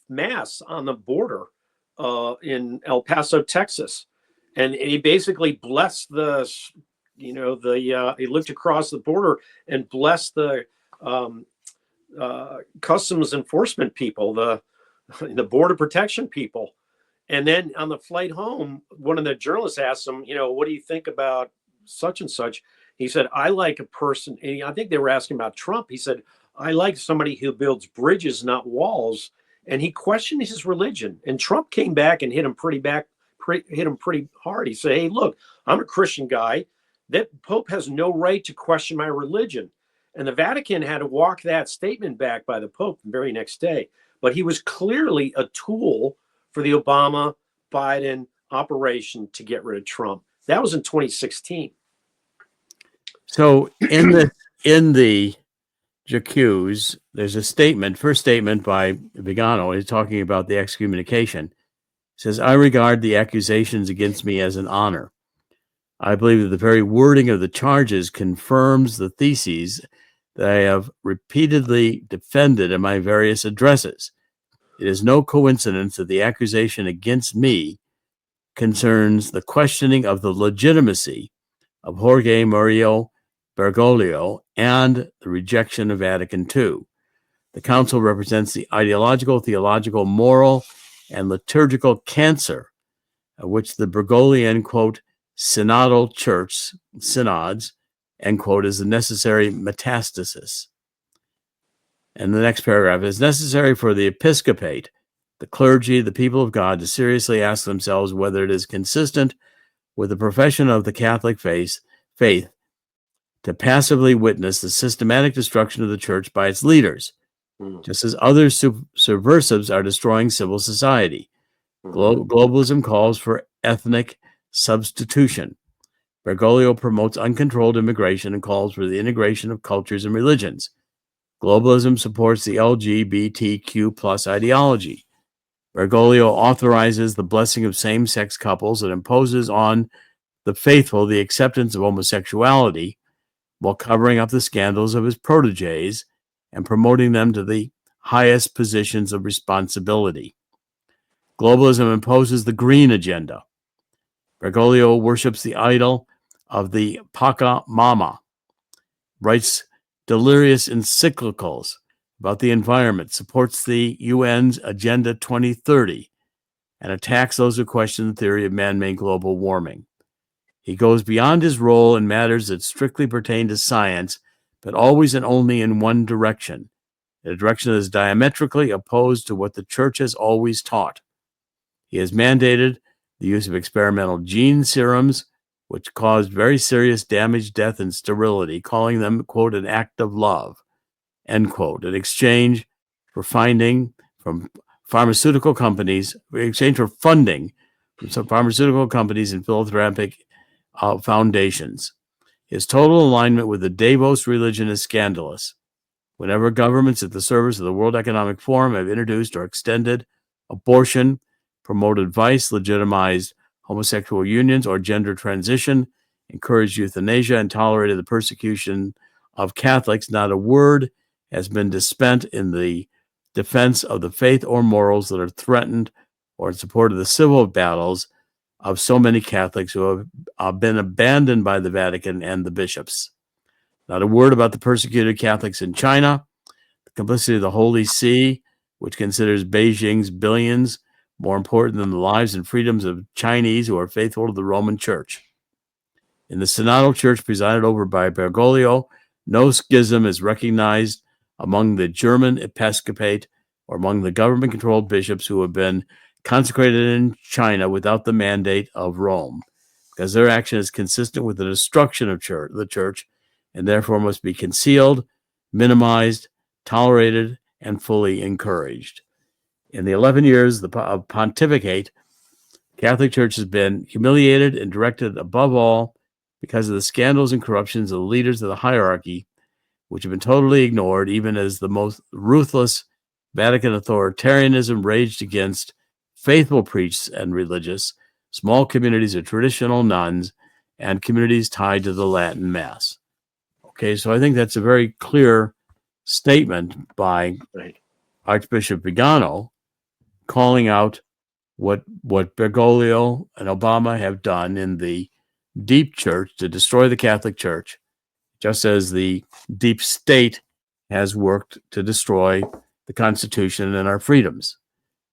mass on the border in El Paso, Texas, and he basically blessed he looked across the border and blessed the customs enforcement people, the border protection people. And then on the flight home, one of the journalists asked him, what do you think about such and such? He said, I like a person. I think they were asking about Trump. He said, I like somebody who builds bridges, not walls. And he questioned his religion. And Trump came back and hit him pretty hard. He said, hey, look, I'm a Christian guy. That Pope has no right to question my religion. And the Vatican had to walk that statement back by the Pope the very next day. But he was clearly a tool for the Obama-Biden operation to get rid of Trump. That was in 2016. So in the J'accuse, there's a first statement by Vigano. He's talking about the excommunication. He says, I regard the accusations against me as an honor. I believe that the very wording of the charges confirms the theses that I have repeatedly defended in my various addresses. It is no coincidence that the accusation against me concerns the questioning of the legitimacy of Jorge Mario Bergoglio and the rejection of Vatican II. The council represents the ideological, theological, moral, and liturgical cancer of which the Bergoglian, quote, synodal church, synods, end quote, is the necessary metastasis. And the next paragraph is necessary for the episcopate, the clergy, the people of God, to seriously ask themselves whether it is consistent with the profession of the Catholic faith to passively witness the systematic destruction of the church by its leaders, just as other subversives are destroying civil society. Globalism calls for ethnic substitution. Bergoglio promotes uncontrolled immigration and calls for the integration of cultures and religions. Globalism supports the LGBTQ plus ideology. Bergoglio authorizes the blessing of same-sex couples and imposes on the faithful the acceptance of homosexuality while covering up the scandals of his proteges and promoting them to the highest positions of responsibility. Globalism imposes the green agenda. Bergoglio worships the idol of the Paca Mama, writes delirious encyclicals about the environment, supports the UN's Agenda 2030, and attacks those who question the theory of man-made global warming. He goes beyond his role in matters that strictly pertain to science, but always and only in one direction, a direction that is diametrically opposed to what the church has always taught. He has mandated the use of experimental gene serums, which caused very serious damage, death, and sterility, calling them, quote, an act of love, end quote, in exchange for funding from pharmaceutical companies, from some pharmaceutical companies and philanthropic foundations. His total alignment with the Davos religion is scandalous. Whenever governments at the service of the World Economic Forum have introduced or extended abortion, promoted vice, legitimized homosexual unions or gender transition, encouraged euthanasia, and tolerated the persecution of Catholics, not a word has been spent in the defense of the faith or morals that are threatened or in support of the civil battles of so many Catholics who have been abandoned by the Vatican and the bishops. Not a word about the persecuted Catholics in China, the complicity of the Holy See, which considers Beijing's billions more important than the lives and freedoms of Chinese who are faithful to the Roman Church. In the synodal church presided over by Bergoglio, no schism is recognized among the German episcopate or among the government-controlled bishops who have been consecrated in China without the mandate of Rome, because their action is consistent with the destruction of the church and therefore must be concealed, minimized, tolerated, and fully encouraged. In the 11 years of pontificate, Catholic Church has been humiliated and directed above all because of the scandals and corruptions of the leaders of the hierarchy, which have been totally ignored, even as the most ruthless Vatican authoritarianism raged against faithful priests and religious, small communities of traditional nuns, and communities tied to the Latin Mass. Okay, so I think that's a very clear statement by Archbishop Vigano, calling out what Bergoglio and Obama have done in the deep church to destroy the Catholic Church, just as the deep state has worked to destroy the Constitution and our freedoms.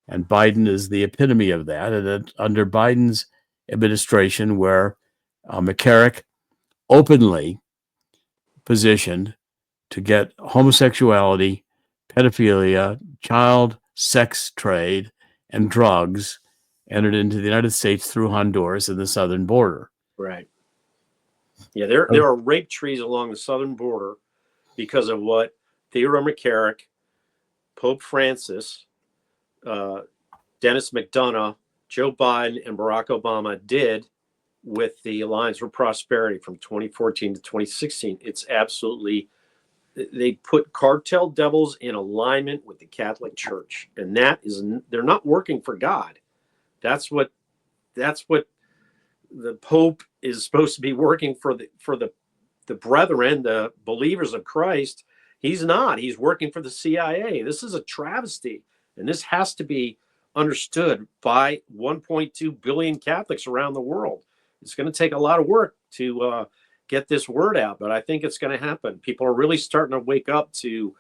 And Biden is the epitome of that. And under Biden's administration, where McCarrick openly positioned to get homosexuality, pedophilia, child sex trade, and drugs entered into the United States through Honduras and the southern border. Right. Yeah, there are rape trees along the southern border because of what Theodore McCarrick, Pope Francis, Dennis McDonough, Joe Biden, and Barack Obama did with the Alliance for Prosperity from 2014 to 2016. It's absolutely, they put cartel devils in alignment with the Catholic Church, and that is, they're not working for God. That's what the Pope is supposed to be working for the brethren, the believers of Christ. He's not. He's working for the CIA. This is a travesty, and this has to be understood by 1.2 billion Catholics around the world. It's going to take a lot of work to get this word out, but I think it's going to happen. People are really starting to wake up to,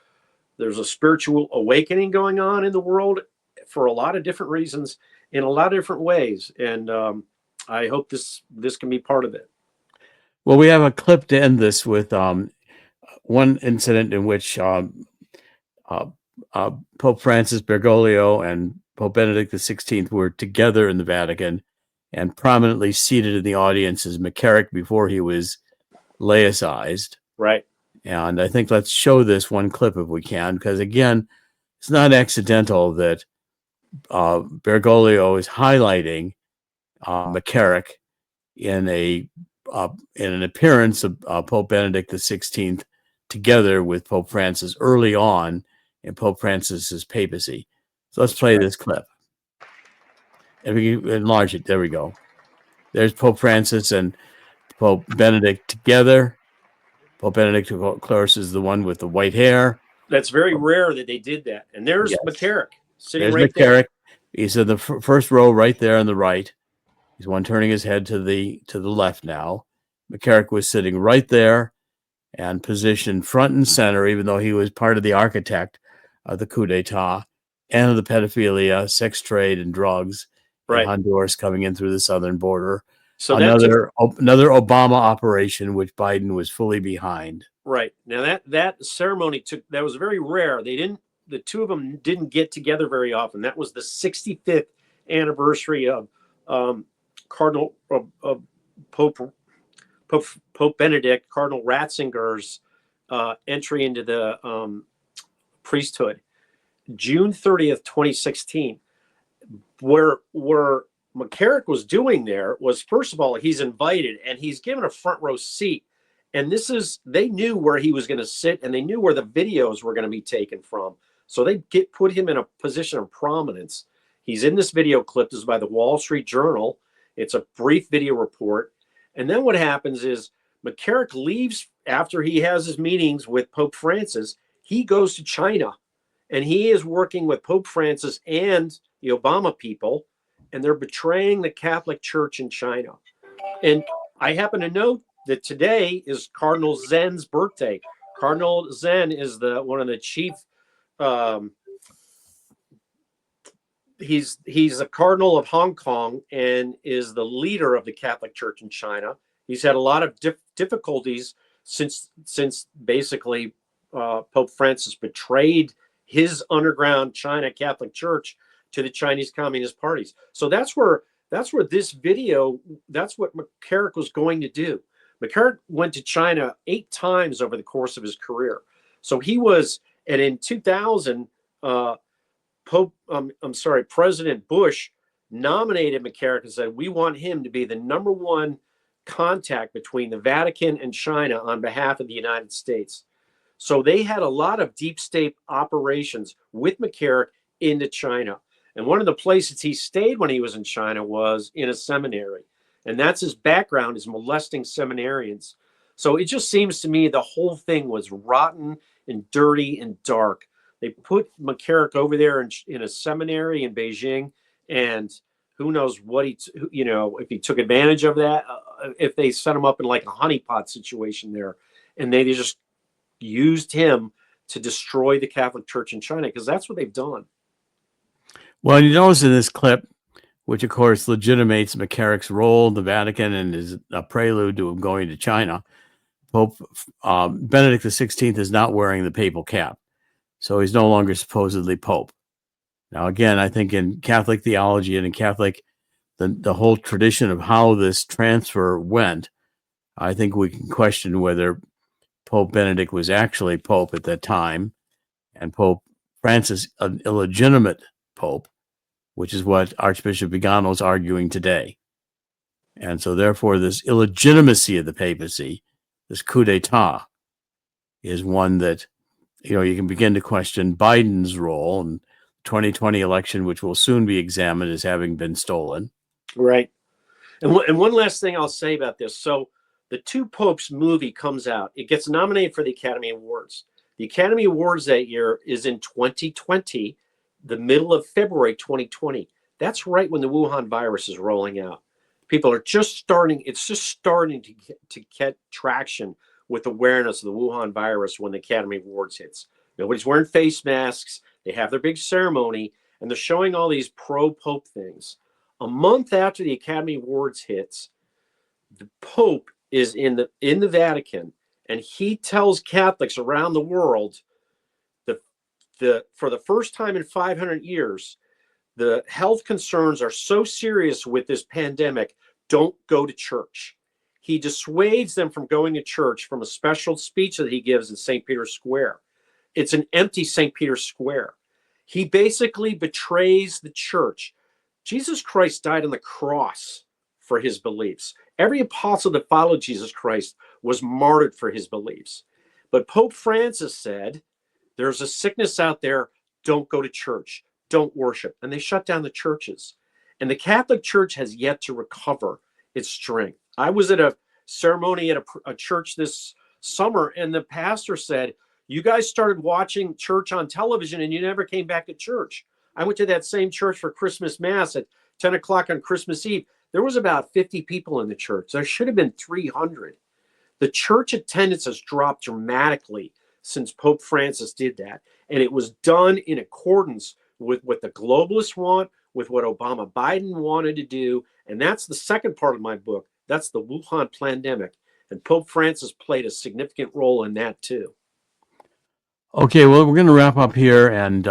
there's a spiritual awakening going on in the world for a lot of different reasons, in a lot of different ways. And I hope this can be part of it. Well, we have a clip to end this with one incident in which Pope Francis, Bergoglio, and Pope Benedict XVI were together in the Vatican, and prominently seated in the audience is McCarrick before he was laicized. Right. And I think let's show this one clip if we can, because again, it's not accidental that Bergoglio is highlighting McCarrick in an appearance of Pope Benedict XVI together with Pope Francis early on in Pope Francis's papacy. So let's play this clip. If we can enlarge it, there we go. There's Pope Francis and Pope Benedict together. Pope Benedict, of course, is the one with the white hair, That's very rare that they did that. And there's Yes. McCarrick sitting There's right McCarrick. there. He's in the first row right there on the right. He's one turning his head to the left now. McCarrick was sitting right there and positioned front and center, even though he was part of the architect of the coup d'etat and of the pedophilia, sex trade, and drugs in Honduras coming in through the southern border. So another Obama operation, which Biden was fully behind. Right. Now that ceremony that was very rare. The two of them didn't get together very often. That was the 65th anniversary of Cardinal Pope Benedict, Cardinal Ratzinger's entry into the priesthood, June 30th, 2016. Where McCarrick was doing there was, first of all, he's invited and he's given a front row seat. And they knew where he was going to sit, and they knew where the videos were going to be taken from. So they put him in a position of prominence. He's in this video clip. This is by the Wall Street Journal. It's a brief video report. And then what happens is McCarrick leaves after he has his meetings with Pope Francis. He goes to China, and he is working with Pope Francis and the Obama people, and they're betraying the Catholic Church in China. And I happen to know that today is Cardinal Zen's birthday. Cardinal Zen is one of the chief. He's a cardinal of Hong Kong and is the leader of the Catholic Church in China. He's had a lot of difficulties since basically Pope Francis betrayed his underground China Catholic Church to the Chinese Communist parties. So that's where this video. That's what McCarrick was going to do. McCarrick went to China 8 times over the course of his career. So he was, and in 2000, President Bush nominated McCarrick and said, we want him to be the #1 contact between the Vatican and China on behalf of the United States. So they had a lot of deep state operations with McCarrick into China. And one of the places he stayed when he was in China was in a seminary. And that's his background, is molesting seminarians. So it just seems to me the whole thing was rotten and dirty and dark. They put McCarrick over there in a seminary in Beijing, and who knows what if he took advantage of that, if they set him up in like a honeypot situation there, and they just used him to destroy the Catholic Church in China, because that's what they've done. Well, you notice in this clip, which of course legitimates McCarrick's role in the Vatican and is a prelude to him going to China, Pope Benedict XVI is not wearing the papal cap. So he's no longer supposedly Pope. Now, again, I think in Catholic theology and in Catholic, the whole tradition of how this transfer went, I think we can question whether Pope Benedict was actually Pope at that time and Pope Francis an illegitimate Pope, which is what Archbishop Vigano is arguing today. And so therefore this illegitimacy of the papacy, this coup d'etat, is one that, you can begin to question Biden's role in the 2020 election, which will soon be examined as having been stolen. Right. And one last thing I'll say about this. So the Two Popes movie comes out. It gets nominated for the Academy Awards. The Academy Awards that year is in 2020, the middle of February 2020. That's right when the Wuhan virus is rolling out. People are just starting to get traction with awareness of the Wuhan virus when the Academy Awards hits. Nobody's wearing face masks. They have their big ceremony, and they're showing all these pro-Pope things. A month after the Academy Awards hits, the Pope is in the Vatican, and he tells Catholics around the world for the first time in 500 years, the health concerns are so serious with this pandemic, don't go to church. He dissuades them from going to church from a special speech that he gives in St. Peter's Square. It's an empty St. Peter's Square. He basically betrays the church. Jesus Christ died on the cross for his beliefs. Every apostle that followed Jesus Christ was martyred for his beliefs. But Pope Francis said, there's a sickness out there, don't go to church, don't worship. And they shut down the churches. And the Catholic Church has yet to recover its strength. I was at a ceremony at a church this summer, and the pastor said, You guys started watching church on television and you never came back to church. I went to that same church for Christmas Mass at 10 o'clock on Christmas Eve. There was about 50 people in the church. There should have been 300. The church attendance has dropped dramatically since Pope Francis did that. And it was done in accordance with what the globalists want, with what Obama Biden wanted to do. And that's the second part of my book. That's the Wuhan pandemic. And Pope Francis played a significant role in that too. Okay, well, we're going to wrap up here, and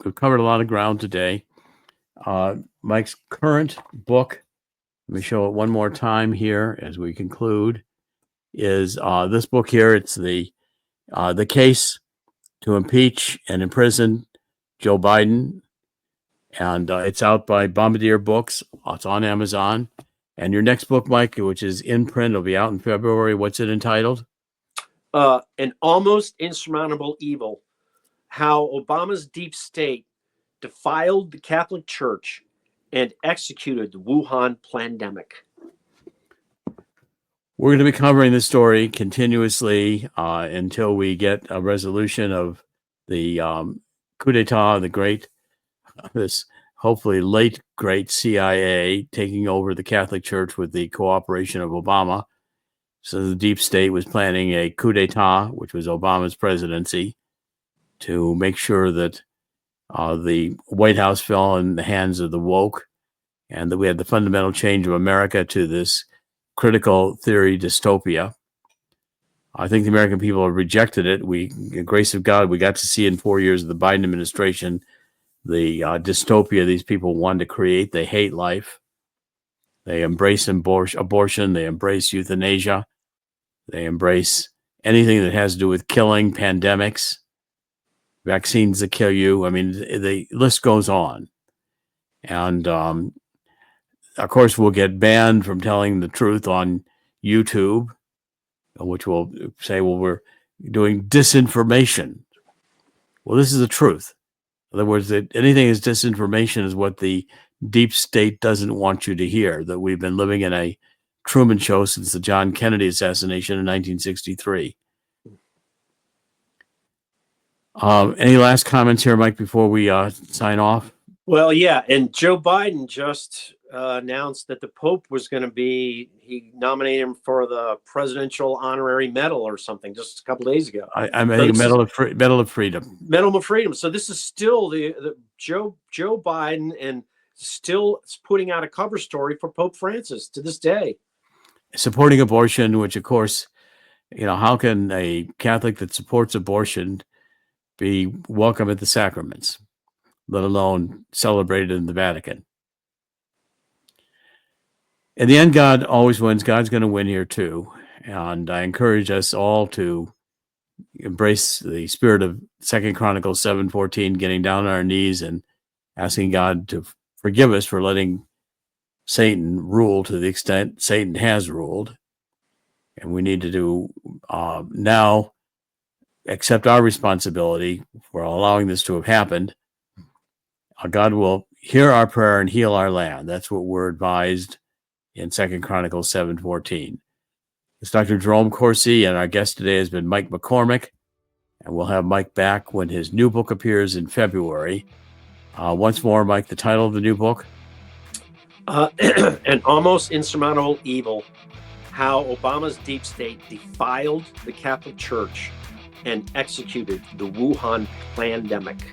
we've covered a lot of ground today. Mike's current book, let me show it one more time here as we conclude, is this book here. It's the case to impeach and imprison Joe Biden, and it's out by Bombardier Books. It's on Amazon. And your next book, Mike, which is in print, will be out in February. What's it entitled? An Almost Insurmountable Evil: How Obama's Deep State Defiled the Catholic Church and Executed the Wuhan Pandemic. We're going to be covering this story continuously until we get a resolution of the coup d'etat, this hopefully late great CIA taking over the Catholic Church with the cooperation of Obama. So the deep state was planning a coup d'etat, which was Obama's presidency, to make sure that the White House fell in the hands of the woke, and that we had the fundamental change of America to this critical theory dystopia. I think the American people have rejected it. The grace of God, we got to see in 4 years of the Biden administration the dystopia these people wanted to create. They hate life. They embrace abortion. They embrace euthanasia. They embrace anything that has to do with killing, pandemics, vaccines that kill you. I mean, the list goes on. And, of course, we'll get banned from telling the truth on YouTube, which will say, well, we're doing disinformation. Well, this is the truth. In other words, that anything is disinformation is what the deep state doesn't want you to hear, that we've been living in a Truman Show since the John Kennedy assassination in 1963. Any last comments here, Mike, before we sign off? Well, yeah, and Joe Biden just announced that the Pope was going to he nominated him for the Presidential Honorary Medal or something just a couple days ago. I think Medal of Freedom. Medal of Freedom. So this is still the Joe Biden, and still putting out a cover story for Pope Francis to this day. Supporting abortion, which, of course, how can a Catholic that supports abortion be welcome at the sacraments, let alone celebrated in the Vatican? In the end, God always wins. God's going to win here too. And I encourage us all to embrace the spirit of 2 Chronicles 7:14, getting down on our knees and asking God to forgive us for letting Satan rule to the extent Satan has ruled. And we need to do now accept our responsibility for allowing this to have happened. God will hear our prayer and heal our land. That's what we're advised in 2 Chronicles 7:14. It's Dr. Jerome Corsi, and our guest today has been Mike McCormick, and we'll have Mike back when his new book appears in February. Once more, Mike, the title of the new book? An Almost Insurmountable Evil: How Obama's Deep State Defiled the Catholic Church and Executed the Wuhan Pandemic.